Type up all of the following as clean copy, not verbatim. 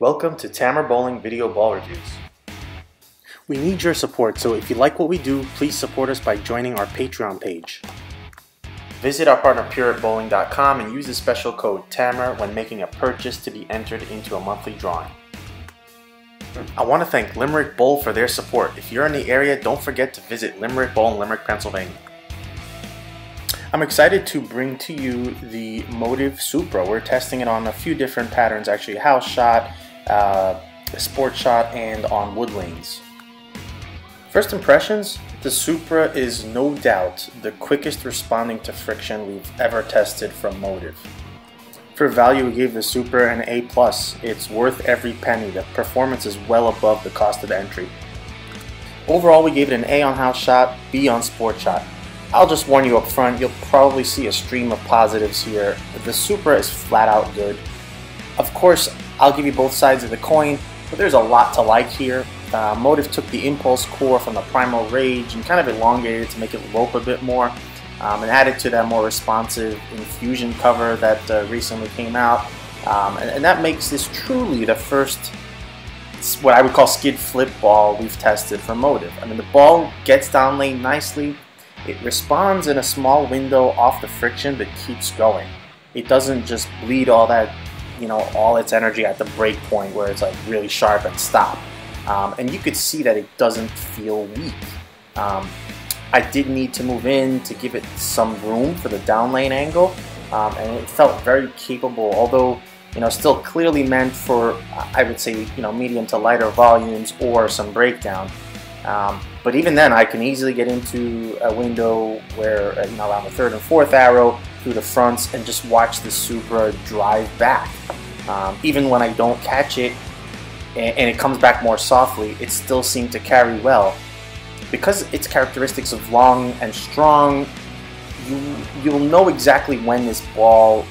Welcome to Tamer Bowling Video Ball Reviews. We need your support, so if you like what we do, please support us by joining our Patreon page. Visit our partner pureatbowling.com and use the special code TAMER when making a purchase to be entered into a monthly drawing. I want to thank Limerick Bowl for their support. If you're in the area, don't forget to visit Limerick Bowl in Limerick, Pennsylvania. I'm excited to bring to you the Motiv Supra. We're testing it on a few different patterns, actually house shot, sport shot, and on wood lanes. First impressions, the Supra is no doubt the quickest responding to friction we've ever tested from Motiv. For value, we gave the Supra an A+. It's worth every penny. The performance is well above the cost of entry. Overall, we gave it an A on house shot, B on sport shot. I'll just warn you up front, you'll probably see a stream of positives here. The Supra is flat out good. Of course, I'll give you both sides of the coin, but there's a lot to like here. Motiv took the impulse core from the Primal Rage and kind of elongated it to make it lope a bit more, and added to that more responsive infusion cover that recently came out. And that makes this truly the first, what I would call skid flip ball we've tested from Motiv. I mean, the ball gets down lane nicely. It responds in a small window off the friction but keeps going. It doesn't just bleed all that, all its energy at the break point where it's like really sharp and stop. And you could see that it doesn't feel weak. I did need to move in to give it some room for the down lane angle, and it felt very capable, although still clearly meant for, I would say, medium to lighter volumes or some breakdown. But even then, I can easily get into a window where, around the third and fourth arrow through the fronts and just watch the Supra drive back. Even when I don't catch it and it comes back more softly, it still seemed to carry well. Because its characteristics of long and strong, you'll know exactly when this ball,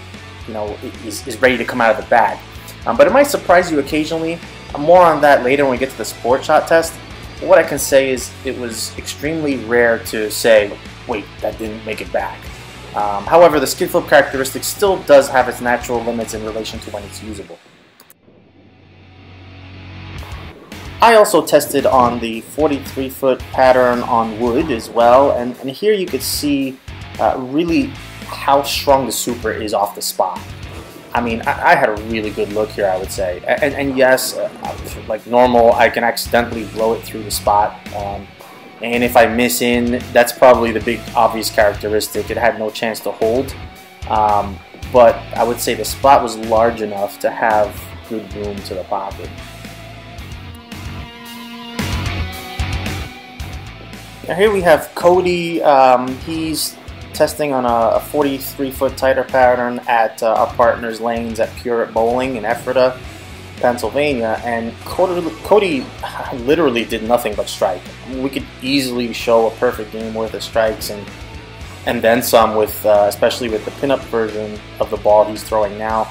is ready to come out of the bag. But it might surprise you occasionally. More on that later when we get to the sport shot test. What I can say is it was extremely rare to say, wait, that didn't make it back. However, the skid flip characteristic still does have its natural limits in relation to when it's usable. I also tested on the 43-foot pattern on wood as well, and here you could see really how strong the Supra is off the spot. I mean, I had a really good look here, I would say. And yes, like normal, I can accidentally blow it through the spot. And if I miss in, that's probably the big obvious characteristic. It had no chance to hold. But I would say the spot was large enough to have good room to the pocket. Now here we have Cody. He's testing on a 43-foot tighter pattern at our partner's lanes at PBA Bowling in Ephrata, Pennsylvania, and Cody literally did nothing but strike. We could easily show a perfect game worth of strikes and then some, with especially with the pinup version of the ball he's throwing now.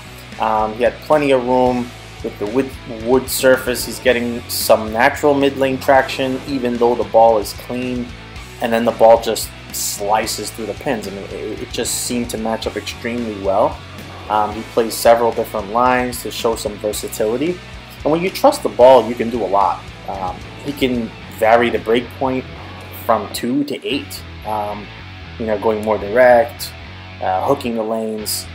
He had plenty of room with the wood surface. He's getting some natural mid-lane traction even though the ball is clean, and then the ball just slices through the pins. I mean, it just seemed to match up extremely well. He plays several different lines to show some versatility, and when you trust the ball, you can do a lot. He can vary the break point from 2 to 8, going more direct, hooking the lanes.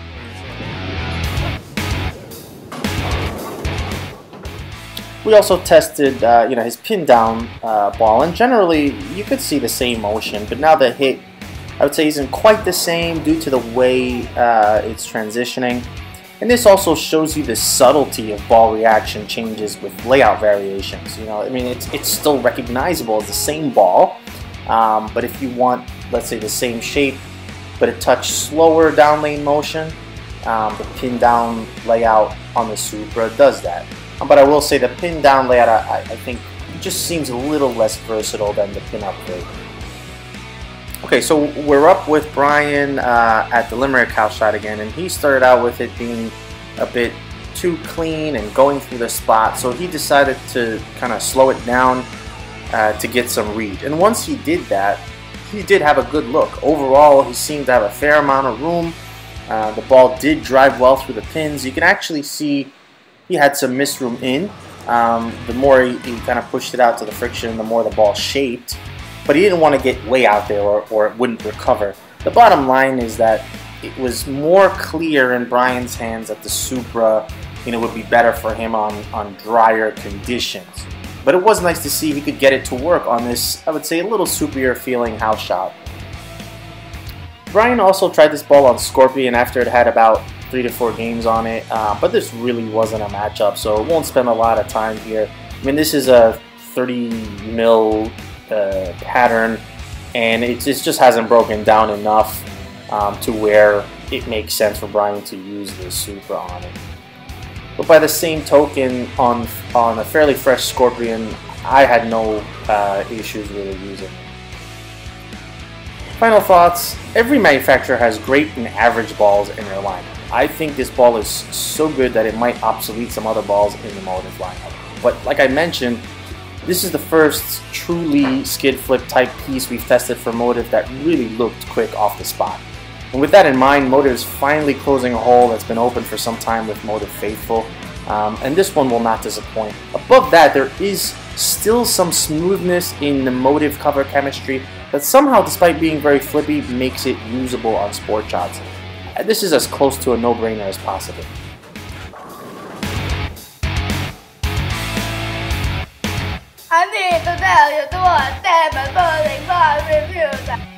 We also tested, his pin down ball, and generally you could see the same motion, but now the hit, I would say, isn't quite the same due to the way it's transitioning. And this also shows you the subtlety of ball reaction changes with layout variations. I mean, it's still recognizable as the same ball, but if you want, let's say, the same shape, but a touch slower down lane motion, the pin down layout on the Supra does that. But I will say the pin down layout, I think, just seems a little less versatile than the pin up version. Okay, so we're up with Bryan at the Limerick house shot again, and he started out with it being a bit too clean and going through the spot, so he decided to kind of slow it down to get some read. And once he did that, he did have a good look. Overall, he seemed to have a fair amount of room. The ball did drive well through the pins. You can actually see he had some misroom in. The more he kind of pushed it out to the friction, the more the ball shaped. But he didn't want to get way out there or it wouldn't recover. The bottom line is that it was more clear in Bryan's hands that the Supra, would be better for him on drier conditions. But it was nice to see he could get it to work on this, I would say, a little superior feeling house shot. Bryan also tried this ball on Scorpion after it had about 3 to 4 games on it, but this really wasn't a matchup, so it won't spend a lot of time here. I mean, this is a 30 mil pattern, and it just hasn't broken down enough to where it makes sense for Bryan to use the Supra on it. But by the same token, on a fairly fresh Scorpion, I had no issues really using it. Final thoughts: every manufacturer has great and average balls in their lineup. I think this ball is so good that it might obsolete some other balls in the Motiv lineup. But like I mentioned, this is the first truly skid flip type piece we've tested for Motiv that really looked quick off the spot. And with that in mind, Motiv is finally closing a hole that's been open for some time with Motiv Faithful, and this one will not disappoint. Above that, there is still some smoothness in the Motiv cover chemistry that somehow, despite being very flippy, makes it usable on sport shots. This is as close to a no-brainer as possible. Untitled Chapter Tamer Bowling Ball reviews.